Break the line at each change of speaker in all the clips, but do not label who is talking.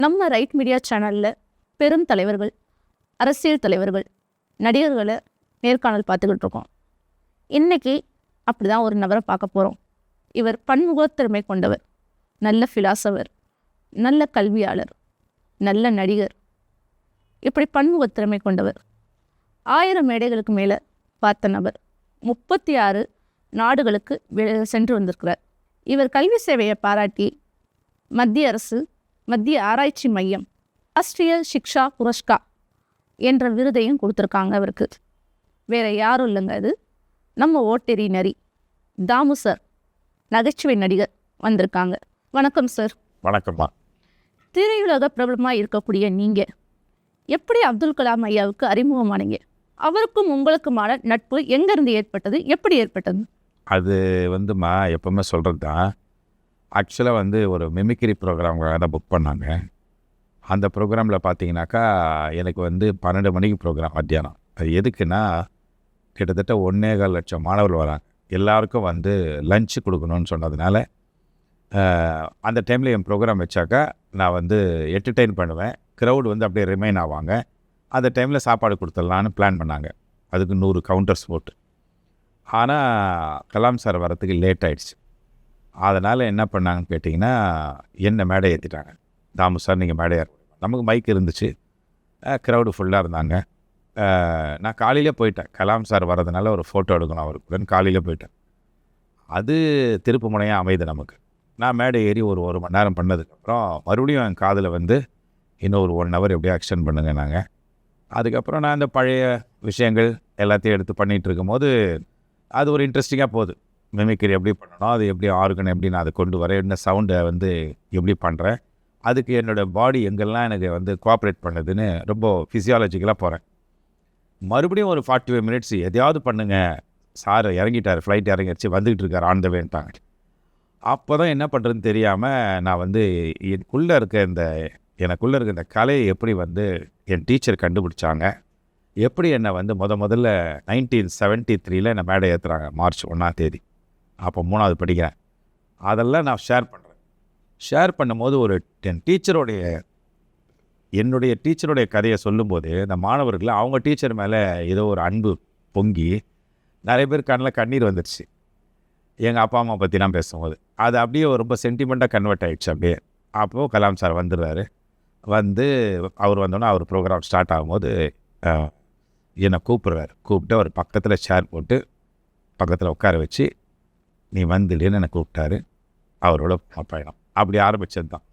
நம்ம right media சேனலில் பெரும் தலைவர்கள், அரசியல் தலைவர்கள், நடிகர்களை நேர்காணல் பார்த்துக்கிட்டு இருக்கோம். இன்றைக்கி அப்படி தான் ஒரு நபரை பார்க்க போகிறோம். இவர் பன்முகத்திறமை கொண்டவர், நல்ல ஃபிலாசபர், நல்ல கல்வியாளர், நல்ல நடிகர். இப்படி பன்முகத்திறமை கொண்டவர். 1000 மேடைகளுக்கு மேலே பார்த்த நபர். 36 நாடுகளுக்கு சென்று வந்திருக்கிறார். இவர் கல்வி சேவையை பாராட்டி மத்திய அரசு, மத்திய ஆராய்ச்சி மையம், ராஷ்ட்ரிய சிக்ஷா புரஸ்கார் என்ற விருதையும் கொடுத்துருக்காங்க அவருக்கு. வேறு யாரும் இல்லைங்க, அது நம்ம ஓட்டெரி நரி தாமு சார், நகைச்சுவை நடிகர் வந்திருக்காங்க. வணக்கம் சார்.
வணக்கம்மா.
திரையுலக பிரபலமாக இருக்கக்கூடிய நீங்கள் எப்படி அப்துல் கலாம் ஐயாவுக்கு அறிமுகமானீங்க? அவருக்கும் உங்களுக்குமான நட்பு எங்கேருந்து ஏற்பட்டது, எப்படி ஏற்பட்டது?
அது வந்துமா எப்போவுமே சொல்கிறது தான். ஆக்சுவலாக ஒரு மிமிக்ரி ப்ரோக்ராம்காக தான் புக் பண்ணாங்க. அந்த ப்ரோக்ராமில் பார்த்தீங்கன்னாக்கா எனக்கு 12 மணிக்கு ப்ரோக்ராம் மத்தியானம். அது எதுக்குன்னா, கிட்டத்தட்ட 1.25 லட்சம் மாணவர்கள் வராங்க. எல்லாருக்கும் லஞ்சு கொடுக்கணும்னு சொன்னதுனால அந்த டைமில் என் ப்ரோக்ராம் வச்சாக்கா நான் என்டர்டெயின் பண்ணுவேன். க்ரௌடு அப்படியே ரிமைன் ஆவாங்க. அந்த டைமில் சாப்பாடு கொடுத்துடலான்னு பிளான் பண்ணாங்க. அதுக்கு 100 கவுண்டர்ஸ் போட்டு. ஆனால் கலாம் சார் வரத்துக்கு லேட் ஆகிடுச்சு. அதனால் என்ன பண்ணாங்கன்னு கேட்டிங்கன்னா, என்ன மேடை ஏற்றிட்டாங்க. தாமு சார் நீங்கள் மேடை ஏற. நமக்கு மைக் இருந்துச்சு, க்ரௌடு ஃபுல்லாக இருந்தாங்க. நான் காலையிலே போயிட்டேன். கலாம் சார் வரதுனால ஒரு ஃபோட்டோ எடுக்கணும் அவருக்குன்னு காலையில் போயிட்டேன். அது திருப்பு முனையாக அமைது நமக்கு. நான் மேடை ஏறி ஒரு மணி நேரம் பண்ணதுக்கப்புறம் மறுபடியும் என் காதில் இன்னும் ஒரு 1 ஹவர் எப்படியோ எக்ஸ்டெண்ட் பண்ணுங்க நாங்கள். அதுக்கப்புறம் நான் அந்த பழைய விஷயங்கள் எல்லாத்தையும் எடுத்து பண்ணிகிட்டு இருக்கும்போது அது ஒரு இன்ட்ரெஸ்டிங்காக போகுது. மிமிக்ரி எப்படி பண்ணணும், அது எப்படி ஆர்கன் எப்படி நான் அதை கொண்டு வரேன், என்ன சவுண்டை எப்படி பண்ணுறேன், அதுக்கு என்னோடய பாடி எங்கெல்லாம் எனக்கு கோஆப்ரேட் பண்ணுதுன்னு ரொம்ப ஃபிசியாலஜிக்கலாக போகிறேன். மறுபடியும் ஒரு 45 மினிட்ஸ் எதையாவது பண்ணுங்க, சார் இறங்கிட்டார், ஃப்ளைட் இறங்கிடுச்சு, வந்துக்கிட்டு இருக்கார், ஆன் த வேன்ட்டாங்க. அப்போ தான் என்ன பண்ணுறதுன்னு தெரியாமல் நான் எனக்குள்ளே இருக்க இந்த கலையை எப்படி என் டீச்சர் கண்டுபிடிச்சாங்க, எப்படி என்னை முதல்ல 1973 என்னை மேடை ஏற்றுறாங்க, மார்ச் 1ஆம் தேதி. அப்போ 3ஆவது படிக்கிறேன். அதெல்லாம் நான் ஷேர் பண்ணும்போது என்னுடைய டீச்சருடைய கதையை சொல்லும்போது இந்த மாணவர்கள் அவங்க டீச்சர் மேலே ஏதோ ஒரு அன்பு பொங்கி நிறைய பேர் கண்ணில் கண்ணீர் வந்துடுச்சு. எங்கள் அப்பா அம்மா பற்றிலாம் பேசும்போது அது அப்படியே ரொம்ப சென்டிமெண்ட்டாக கன்வெர்ட் ஆகிடுச்சு அப்படியே. அப்போது கலாம் சார் வந்துடுறாரு. அவர் வந்தோன்னே அவர் ப்ரோக்ராம் ஸ்டார்ட் ஆகும்போது என்னை கூப்பிட்டு அவர் பக்கத்தில் சேர் போட்டு பக்கத்தில் உட்கார வச்சு, நீ வந்துடுன்னு என்னை கூப்பிட்டாரு. அவரோட பயணம் அப்படி ஆரம்பித்தது தான்.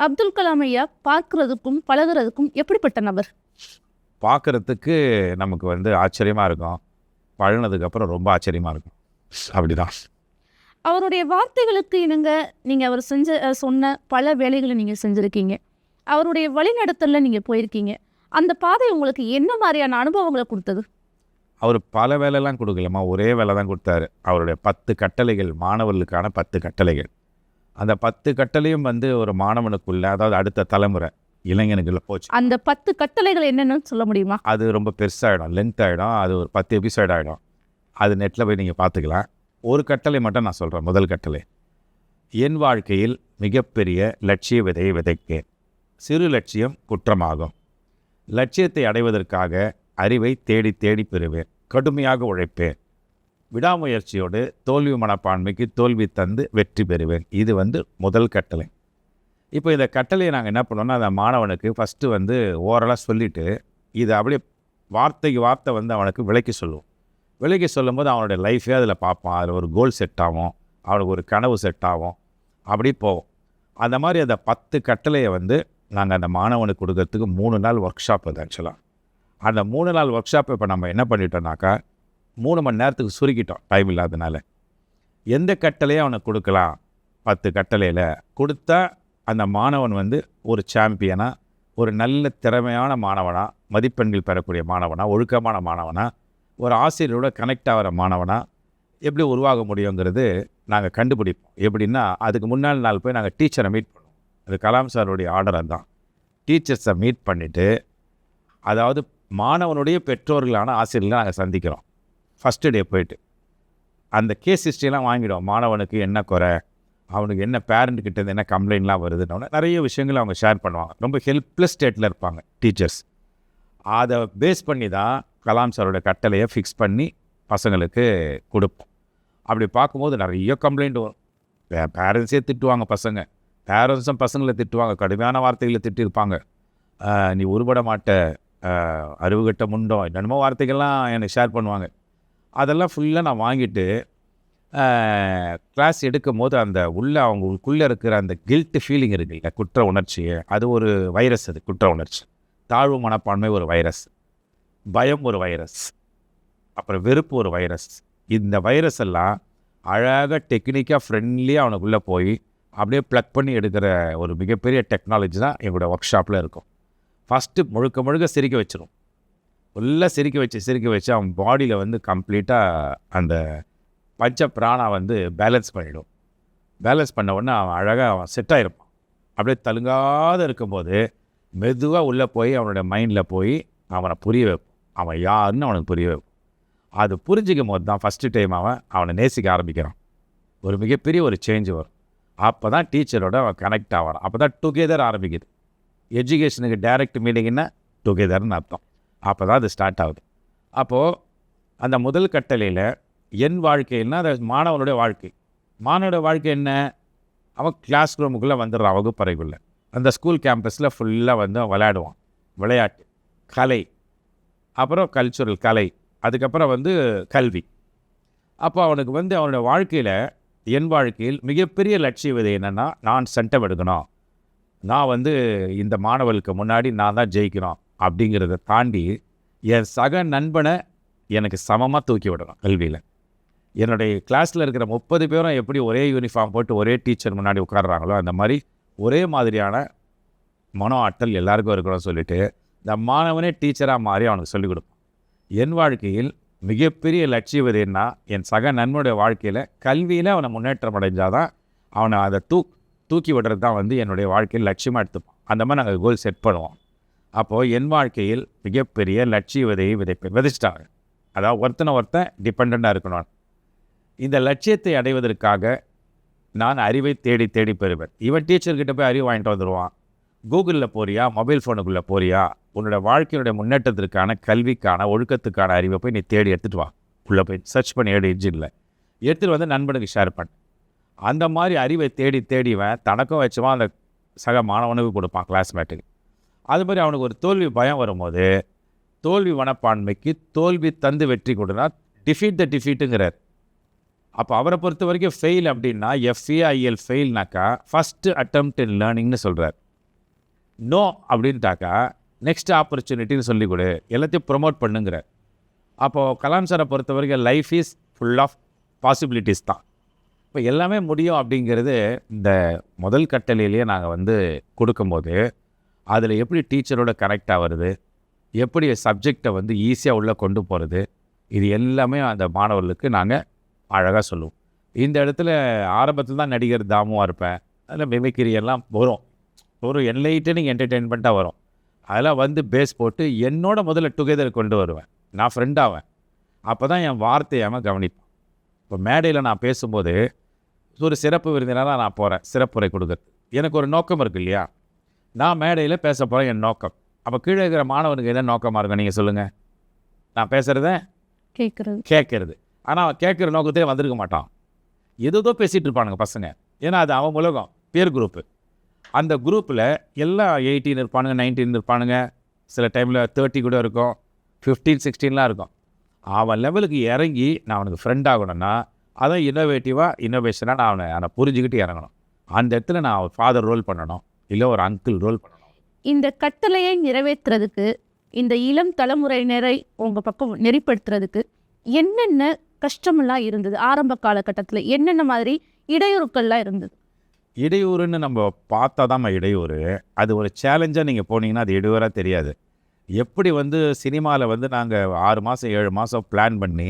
அப்துல் கலாம் ஐயா பார்க்குறதுக்கும் பழகிறதுக்கும் எப்படிப்பட்ட நபர்?
பார்க்குறதுக்கு நமக்கு ஆச்சரியமாக இருக்கும், பழகினதுக்கப்புறம் ரொம்ப ஆச்சரியமாக இருக்கும். அப்படிதான்.
அவருடைய வார்த்தைகளுக்கு இணங்க நீங்கள் அவர் சொன்ன பல வேலைகளை நீங்கள் செஞ்சுருக்கீங்க. அவருடைய வழிநடத்தலில் நீங்கள் போயிருக்கீங்க. அந்த பாதை உங்களுக்கு என்ன மாதிரியான அனுபவங்களை கொடுத்தது?
அவர் பல வேலைலாம் கொடுக்கலமா, ஒரே வேலை தான் கொடுத்தாரு. அவருடைய 10 கட்டளைகள், மாணவர்களுக்கான 10 கட்டளைகள். அந்த 10 கட்டளையும் ஒரு மாணவனுக்குள்ள, அதாவது அடுத்த தலைமுறை இளைஞனுக்குள்ள போச்சு.
அந்த 10 கட்டளைகள் என்னென்னு சொல்ல முடியுமா?
அது ரொம்ப பெருசாகிடும், லென்த் ஆகிடும். அது ஒரு 10 எபிசோட் ஆகிடும். அது நெட்டில் போய் நீங்கள் பார்த்துக்கலாம். ஒரு கட்டளை மட்டும் நான் சொல்கிறேன். முதல் கட்டளை, என் வாழ்க்கையில் மிகப்பெரிய லட்சிய விதையை விதைக்கேன். சிறு லட்சியம் குற்றமாகும். லட்சியத்தை அடைவதற்காக அறிவை தேடி தேடி பெறுவேன். கடுமையாக உழைப்பேன். விடாமுயற்சியோடு தோல்வி மனப்பான்மைக்கு தோல்வி தந்து வெற்றி பெறுவேன். இது முதல் கட்டளை. இப்போ இந்த கட்டளையை நாங்கள் என்ன பண்ணோம்னா, அந்த மாணவனுக்கு ஃபஸ்ட்டு ஓரலாக சொல்லிவிட்டு இதை அப்படியே வார்த்தைக்கு வார்த்தை அவனுக்கு விளக்கி சொல்லுவோம். விலகி சொல்லும்போது அவனுடைய லைஃபே அதில் பார்ப்பான். அதில் ஒரு கோல் செட் ஆகும், அவனுக்கு ஒரு கனவு செட் ஆகும், அப்படி போவோம். அந்த மாதிரி அந்த 10 கட்டளையை நாங்கள் அந்த மாணவனுக்கு கொடுக்கறதுக்கு 3 நாள் ஒர்க் ஷாப். அது ஆக்சுவலாக அந்த 3 நாள் ஒர்க் ஷாப்பை இப்போ நம்ம என்ன பண்ணிட்டோம்னாக்கா 3 மணி நேரத்துக்கு சுருக்கிட்டோம், டைம் இல்லாதனால. எந்த கட்டளையை அவனுக்கு கொடுக்கலாம், 10 கட்டளையில் கொடுத்தா அந்த மாணவன் ஒரு சாம்பியனாக, ஒரு நல்ல திறமையான மாணவனாக, மதிப்பெண்கள் பெறக்கூடிய மாணவனாக, ஒழுக்கமான மாணவனாக, ஒரு ஆசிரியரோட கனெக்ட் ஆகிற மாணவனாக எப்படி உருவாக முடியுங்கிறது நாங்கள் கண்டுபிடிப்போம். எப்படின்னா, அதுக்கு முன்னாள் நாள் போய் நாங்கள் டீச்சரை மீட் பண்ணுவோம். அது கலாம் சாருடைய ஆர்டர். அதுதான், டீச்சர்ஸை மீட் பண்ணிவிட்டு, அதாவது மாணவனுடைய பெற்றோர்களான ஆசிரியர்களை நாங்கள் சந்திக்கிறோம். ஃபஸ்ட்டு டே போயிட்டு அந்த கேஸ் ஹிஸ்ட்ரியெல்லாம் வாங்கிடுவோம். மாணவனுக்கு என்ன குறை, அவனுக்கு என்ன பேரண்ட் கிட்ட இருந்து என்ன கம்ப்ளைண்ட்லாம் வருதுன்னு நிறைய விஷயங்கள் அவங்க ஷேர் பண்ணுவாங்க. ரொம்ப ஹெல்ப்லெஸ் ஸ்டேட்டில் இருப்பாங்க டீச்சர்ஸ். அதை பேஸ் பண்ணி தான் கலாம் சாரோட கட்டளையை ஃபிக்ஸ் பண்ணி பசங்களுக்கு கொடுப்போம். அப்படி பார்க்கும்போது நிறைய கம்ப்ளைண்ட் வரும். பேரண்ட்ஸே திட்டுவாங்க, பேரண்ட்ஸும் பசங்களை திட்டுவாங்க, கடுமையான வார்த்தைகளை திட்டிருப்பாங்க. நீ உருப்பட மாட்ட, அறிவுகட்ட முண்டோம், என்னென்னமோ வார்த்தைகள்லாம் எனக்கு ஷேர் பண்ணுவாங்க. அதெல்லாம் ஃபுல்லாக நான் வாங்கிட்டு கிளாஸ் எடுக்கும் போது அந்த அவங்களுக்குள்ளே இருக்கிற அந்த கில்ட்டு ஃபீலிங் இருக்குல்ல, குற்ற உணர்ச்சி, அது ஒரு வைரஸ். அது குற்ற உணர்ச்சி, தாழ்வு மனப்பான்மை ஒரு வைரஸ், பயம் ஒரு வைரஸ், அப்புறம் வெறுப்பு ஒரு வைரஸ். இந்த வைரஸ் எல்லாம் அழகாக டெக்னிக்காக ஃப்ரெண்ட்லியாக அவனுக்குள்ளே போய் அப்படியே ப்ளக் பண்ணி எடுக்கிற ஒரு மிகப்பெரிய டெக்னாலஜி தான் எங்களோட ஒர்க் ஷாப்பில் இருக்கும். ஃபஸ்ட்டு முழுக்க சிரிக்க வச்சிடும். ஃபுல்லாக சிரிக்க வச்சு அவன் பாடியில் வந்து கம்ப்ளீட்டாக அந்த பஞ்ச பிராணா வந்து பேலன்ஸ் பண்ணிடும். பேலன்ஸ் பண்ண உடனே அவன் அழகாக அவன் செட் ஆகிருப்பான். அப்படியே தழுங்காத இருக்கும்போது மெதுவாக உள்ளே போய் அவனோட மைண்டில் போய் அவனை புரிய வைப்போம். அவன் யாருன்னு அவனுக்கு புரிய வைப்போம். அது புரிஞ்சிக்கும் போது தான் ஃபஸ்ட்டு டைம் அவனை நேசிக்க ஆரம்பிக்கிறான். ஒரு மிகப்பெரிய ஒரு சேஞ்ச் வரும். அப்போ தான் டீச்சரோட அவன் கனெக்ட் ஆகிறான். அப்போ தான் டுகெதர் ஆரம்பிக்குது. எஜுகேஷனுக்கு டைரக்ட் மீனிங்னா டுகெதர்னு அர்த்தம். அப்போ தான் அது ஸ்டார்ட் ஆகுது. அப்போது அந்த முதல் கட்டளையில் என் வாழ்க்கைன்னா அது மாணவனுடைய வாழ்க்கை என்ன, அவன் கிளாஸ் ரூமுக்குள்ளே வந்துடுறான், வகுப்பறைக்குள்ளே. அந்த ஸ்கூல் கேம்பஸில் ஃபுல்லாக வந்து அவன் விளையாடுவான். விளையாட்டு, கலை, அப்புறம் கல்ச்சுரல் கலை, அதுக்கப்புறம் வந்து கல்வி. அப்போ அவனுக்கு வந்து அவனுடைய வாழ்க்கையில், என் வாழ்க்கையில் மிகப்பெரிய லட்சிய விதை என்னென்னா, நான் சென்டம் எடுக்கணும், நான் வந்து இந்த மாணவர்களுக்கு முன்னாடி நான் தான் ஜெயிக்கணும் அப்படிங்கிறத தாண்டி என் சக நண்பனை எனக்கு சமமாக தூக்கி விடணும் கல்வியில். என்னுடைய கிளாஸில் இருக்கிற 30 பேரும் எப்படி ஒரே யூனிஃபார்ம் போட்டு ஒரே டீச்சர் முன்னாடி உட்கார்றாங்களோ அந்த மாதிரி ஒரே மாதிரியான மனோ ஆற்றல் எல்லாருக்கும் இருக்கணும்னு சொல்லிட்டு இந்த மாணவனே டீச்சராக மாறி அவனுக்கு சொல்லிக் கொடுப்பான். என் வாழ்க்கையில் மிகப்பெரிய லட்சிய விதைன்னா என் சக நண்பனுடைய வாழ்க்கையில் கல்வியில் அவனை முன்னேற்றம் அடைஞ்சாதான் அவனை அதை தூக்கி விடுறது தான் வந்து என்னுடைய வாழ்க்கையில் லட்சியமாக எடுத்துப்பான். அந்த மாதிரி நாங்கள் கோல் செட் பண்ணுவோம். அப்போது என் வாழ்க்கையில் மிகப்பெரிய லட்சிய விதையை விதைச்சிட்டாங்க. அதாவது ஒருத்தன் டிபெண்ட்டாக இருக்கணும். இந்த லட்சியத்தை அடைவதற்காக நான் அறிவை தேடி பெறுவேன். இவன் டீச்சர்கிட்ட போய் அறிவு வாங்கிட்டு வந்துடுவான். கூகுளில் போறியா, மொபைல் ஃபோனுக்குள்ளே போறியா, உன்னோட வாழ்க்கையுடைய முன்னேற்றத்திற்கான, கல்விக்கான, ஒழுக்கத்துக்கான அறிவை போய் நீ தேடி எடுத்துகிட்டு வா. உள்ளே போய் சர்ச் பண்ணி இன்ஜினில் எடுத்துகிட்டு வந்து நண்பனுக்கு ஷேர் பண்ண. அந்த மாதிரி அறிவை தேடிவன் தனக்கும் வச்சுவான், அந்த சக மாணவனுக்கு கொடுப்பான், கிளாஸ்மேட்டுக்கு. அது மாதிரி அவனுக்கு ஒரு தோல்வி பயம் வரும்போது, தோல்வி மனப்பான்மைக்கு தோல்வி தந்து வெற்றி கொடுனா டிஃபீட் த டிஃபீட்டுங்கிறார். அப்போ அவரை பொறுத்த வரைக்கும் ஃபெயில் அப்படின்னா எஃப்ஏஐஎல் ஃபெயில்னாக்கா ஃபஸ்ட்டு அட்டெம்ப்ட் இன் லேர்னிங்னு சொல்கிறார். நோ அப்படின்ட்டாக்கா நெக்ஸ்ட் ஆப்பர்ச்சுனிட்டின்னு சொல்லிக் கொடு, எல்லாத்தையும் ப்ரொமோட் பண்ணுங்கிறார். அப்போது கலாம் சாரை பொறுத்த வரைக்கும் life is full of possibilities தான். இப்போ எல்லாமே முடியும் அப்படிங்கிறது இந்த முதல் கட்டளையிலேயே நாங்கள் வந்து கொடுக்கும்போது அதில் எப்படி டீச்சரோட கனெக்ட் ஆகிறது, எப்படி சப்ஜெக்டை வந்து ஈஸியாக உள்ளே கொண்டு போகிறது, இது எல்லாமே அந்த மாணவர்களுக்கு நாங்கள் அழகாக சொல்லுவோம். இந்த இடத்துல ஆரம்பத்தில் தான் நடிகர் தாமுவாக இருப்பேன். அதில் மிமிக்ரி எல்லாம் வரும், ஒரு என்லைட்டனிங் என்டர்டெயின்மெண்ட்டாக வரும். அதெல்லாம் வந்து பேஸ் போட்டு என்னோட முதல்ல டுகெதர் கொண்டு வருவேன். நான் ஃப்ரெண்டாவேன். அப்போ தான் என் வார்த்தையாமல் கவனிப்பேன். இப்போ மேடையில் நான் பேசும்போது ஒரு சிறப்பு விருந்தினராக நான் போகிறேன் சிறப்புரை கொடுக்குறது. எனக்கு ஒரு நோக்கம் இருக்குது இல்லையா, நான் மேடையில் பேச போகிறேன், என் நோக்கம். அப்போ கீழே இருக்கிற மாணவனுக்கு என்ன நோக்கமாக இருக்கும் நீங்கள் சொல்லுங்கள்? நான் பேசுகிறத கேட்குறது. ஆனால் அவன் கேட்குற நோக்கத்தே வந்திருக்க மாட்டான். ஏதோ பேசிகிட்டு இருப்பானுங்க பசங்க. ஏன்னா அது அவன் உலகம், பேர் குரூப்பு. அந்த குரூப்பில் எல்லாம் 18 இருப்பானுங்க, 19 இருப்பானுங்க, சில டைமில் 30 கூட இருக்கும், 15, 16லாம் இருக்கும். அவன் லெவலுக்கு இறங்கி நான் அவனுக்கு ஃப்ரெண்ட் ஆகணும்னா அதான் இன்னோவேஷனாக நான் அவனை புரிஞ்சுக்கிட்டு இறங்கணும். அந்த இடத்துல நான் ஒரு ஃபாதர் ரோல் பண்ணணும், இல்லை ஒரு அங்கிள் ரோல் பண்ணணும்.
இந்த கட்டளையை நிறைவேற்றுறதுக்கு, இந்த இளம் தலைமுறையினரை உங்கள் பக்கம் நெறிப்படுத்துறதுக்கு என்னென்ன கஷ்டமெல்லாம் இருந்தது? ஆரம்ப காலகட்டத்தில் என்னென்ன மாதிரி இடையூறுக்கள்லாம் இருந்தது?
இடையூறுன்னு நம்ம பார்த்தா தான் இடையூறு. அது ஒரு சேலஞ்சாக நீங்கள் போனீங்கன்னா அது இடையூறாக தெரியாது. எப்படி வந்து சினிமாவில் வந்து நாங்கள் 6 மாதம் 7 மாதம் பிளான் பண்ணி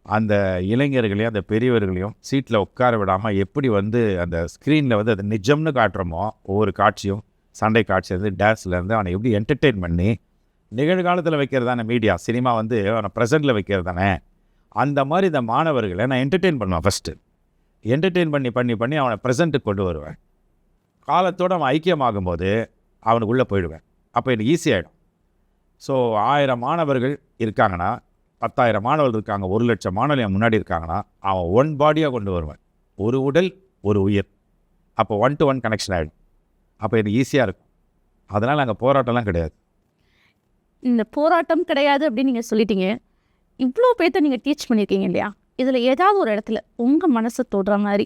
அந்த இளைஞர்களையும் அந்த பெரியவர்களையும் சீட்டில் உட்கார விடாமல் எப்படி வந்து அந்த ஸ்க்ரீனில் வந்து அது நிஜம்னு காட்டுறோமோ, ஒவ்வொரு காட்சியும் சண்டை காட்சியிலேருந்து டான்ஸ்லேருந்து அவனை எப்படி என்டர்டெயின் பண்ணி நிகழ்காலத்தில் வைக்கிறது தானே மீடியா, சினிமா வந்து அவனை ப்ரெசென்ட்டில் வைக்கிறது தானே. அந்த மாதிரி இந்த மாணவர்களை நான் என்டர்டெயின் பண்ணுவேன். ஃபஸ்ட்டு என்டர்டெயின் பண்ணி அவனை ப்ரெசண்ட்டுக்கு கொண்டு வருவேன். காலத்தோடு அவன் ஐக்கியமாகும்போது அவனுக்கு உள்ளே போயிடுவேன். அப்போ எனக்கு ஈஸியாகிடும். ஸோ 1000 மாணவர்கள் இருக்காங்கன்னா, 10,000 மாணவர்கள் இருக்காங்க, 1,00,000 மாணவர்கள் என் முன்னாடி இருக்காங்கன்னா, அவன் ஒன் பாடியாக கொண்டு வருவேன். ஒரு உடல் ஒரு உயிர். அப்போ 1-to-1 கனெக்ஷன் ஆகிடும். அப்போ எனக்கு ஈஸியாக இருக்கும். அதனால் அங்கே போராட்டம்லாம் கிடையாது.
இந்த போராட்டம் கிடையாது அப்படின்னு நீங்கள் சொல்லிட்டீங்க. இவ்வளோ பேர்த்த நீங்கள் டீச் பண்ணியிருக்கீங்க இல்லையா? இதில் ஏதாவது ஒரு இடத்துல உங்கள் மனசை தொடுற மாதிரி,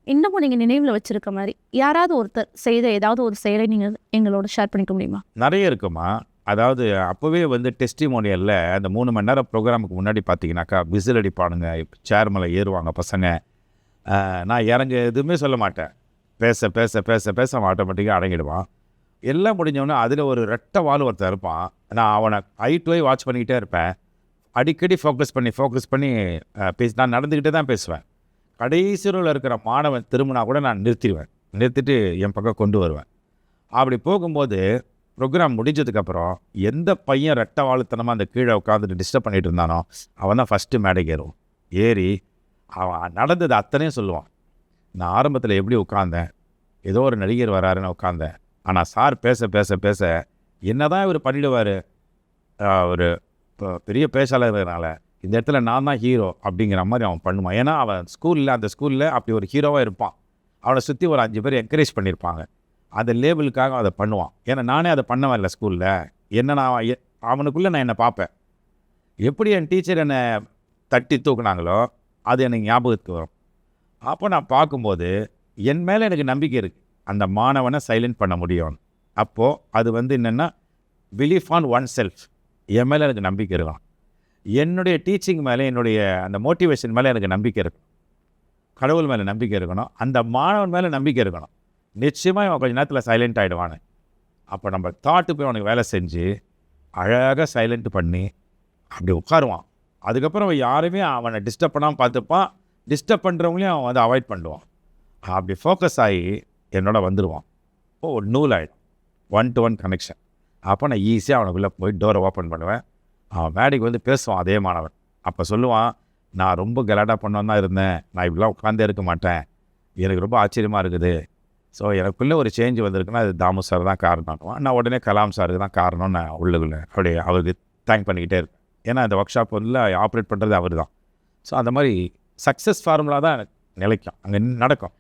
இன்னமும் நீங்கள் நினைவில் வச்சுருக்க மாதிரி யாராவது ஒருத்தர் செய்த ஏதாவது ஒரு செயலை நீங்கள் எங்களோட ஷேர் பண்ணிக்க முடியுமா?
நிறைய இருக்குமா. அதாவது அப்போவே வந்து டெஸ்டிமோனியலில் அந்த 3 மணி நேரம் ப்ரோக்ராமுக்கு முன்னாடி பார்த்தீங்கன்னாக்கா விசில் அடிப்பானுங்க, சேர் மேலே ஏறுவாங்க பசங்க. நான் இறங்க எதுவுமே சொல்ல மாட்டேன். பேச பேச பேச பேச அவன் ஆட்டோமேட்டிக்காக அடங்கிடுவான். எல்லாம் முடிஞ்சவொடனே அதில் ஒரு ரெட்டை வால் ஒருத்தர் இருப்பான். நான் அவனை ஐ டு ஐ வாட்ச் பண்ணிக்கிட்டே இருப்பேன். அடிக்கடி ஃபோக்கஸ் பண்ணி நான் நடந்துக்கிட்டே தான் பேசுவேன். கடைசி ரோவில் இருக்கிற மாணவன் திரும்பினா கூட நான் நிறுத்திட்டு என் பக்கம் கொண்டு வருவேன். அப்படி போகும்போது ப்ரோக்ராம் முடிஞ்சதுக்கப்புறம் எந்த பையன் ரெட்டை வாழுத்தனமாக அந்த கீழே உட்காந்துட்டு டிஸ்டர்ப் பண்ணிகிட்டு இருந்தானோ அவன் தான் ஃபஸ்ட்டு மேடைக்கு ஏறி அவன் நடந்தது அத்தனையும் சொல்லுவான். நான் ஆரம்பத்தில் எப்படி உட்காந்தேன், ஏதோ ஒரு நடிகர் வராருன்னு உட்காந்தேன். ஆனால் சார் பேச பேச பேச என்ன தான் இவர் பண்ணிடுவார், ஒரு பெரிய பேச்சாளர்னால இந்த இடத்துல நான் தான் ஹீரோ அப்படிங்கிற மாதிரி அவன் பண்ணுவான். ஏன்னா அவன் அந்த ஸ்கூலில் அப்படி ஒரு ஹீரோவாக இருப்பான். அவனை சுற்றி ஒரு 5 பேர் என்கரேஜ் பண்ணியிருப்பாங்க. அந்த லேபிளுக்காக அதை பண்ணுவான். ஏன்னா நானே அதை பண்ணவன் இல்லை ஸ்கூலில். அவனுக்குள்ளே நான் என்னை பார்ப்பேன். எப்படி என் டீச்சர் என்னை தட்டி தூக்குனாங்களோ அது எனக்கு ஞாபகத்துக்கு வரும். அப்போ நான் பார்க்கும்போது என் மேலே எனக்கு நம்பிக்கை இருக்குது, அந்த மாணவனை சைலண்ட் பண்ண முடியும். அப்போது அது வந்து என்னென்னா பிலீஃப் ஆன் ஒன் செல்ஃப். என் மேலே எனக்கு நம்பிக்கை இருக்கலாம். என்னுடைய டீச்சிங் மேலே, என்னுடைய அந்த மோட்டிவேஷன் மேலே எனக்கு நம்பிக்கை இருக்கணும். கடவுள் மேலே நம்பிக்கை இருக்கணும். அந்த மாணவன் மேலே நம்பிக்கை இருக்கணும். நிச்சயமாக அவன் கொஞ்சம் நேரத்தில் சைலண்ட் ஆகிடுவானு. அப்போ நம்ம தாட்டு போய் அவனுக்கு வேலை செஞ்சு அழகாக சைலண்ட் பண்ணி அப்படி உட்காருவான். அதுக்கப்புறம் அவன் யாருமே அவனை டிஸ்டர்ப் பண்ணாமல் பார்த்துப்பான். டிஸ்டர்ப் பண்ணுறவங்களையும் அவன் வந்து அவாய்ட் பண்ணுவான். அப்படி ஃபோக்கஸ் ஆகி என்னோட வந்துடுவான். இப்போ ஒரு நூல் ஆகிடும், 1-to-1 கனெக்ஷன். அப்போ நான் ஈஸியாக அவனுக்குள்ளே போய் டோரை ஓப்பன் பண்ணுவேன். அவன் மேடைக்கு வந்து பேசுவான் அதே மாணவன். அப்போ சொல்லுவான், நான் ரொம்ப கலாட்டா பண்ணவன் தான் இருந்தேன், நான் இப்படிலாம் உட்காந்தே இருக்க மாட்டேன், எனக்கு ரொம்ப ஆச்சரியமாக இருக்குது. ஸோ எனக்குள்ளே ஒரு சேஞ்ச் வந்திருக்குன்னா அது தாமு சார் தான் காரணம். நான் உடனே கலாம் சாருக்கு தான் காரணம். நான் உள்ளுக்குள்ளே அப்படியே அவருக்கு தேங்க் பண்ணிக்கிட்டே இருப்பேன். ஏன்னா அந்த ஒர்க் ஷாப் வந்து ஆப்ரேட் பண்ணுறது அவர் தான். ஸோ அந்த மாதிரி சக்ஸஸ் ஃபார்முலா தான் எனக்கு நிலைக்கும், அங்கே நடக்கும்.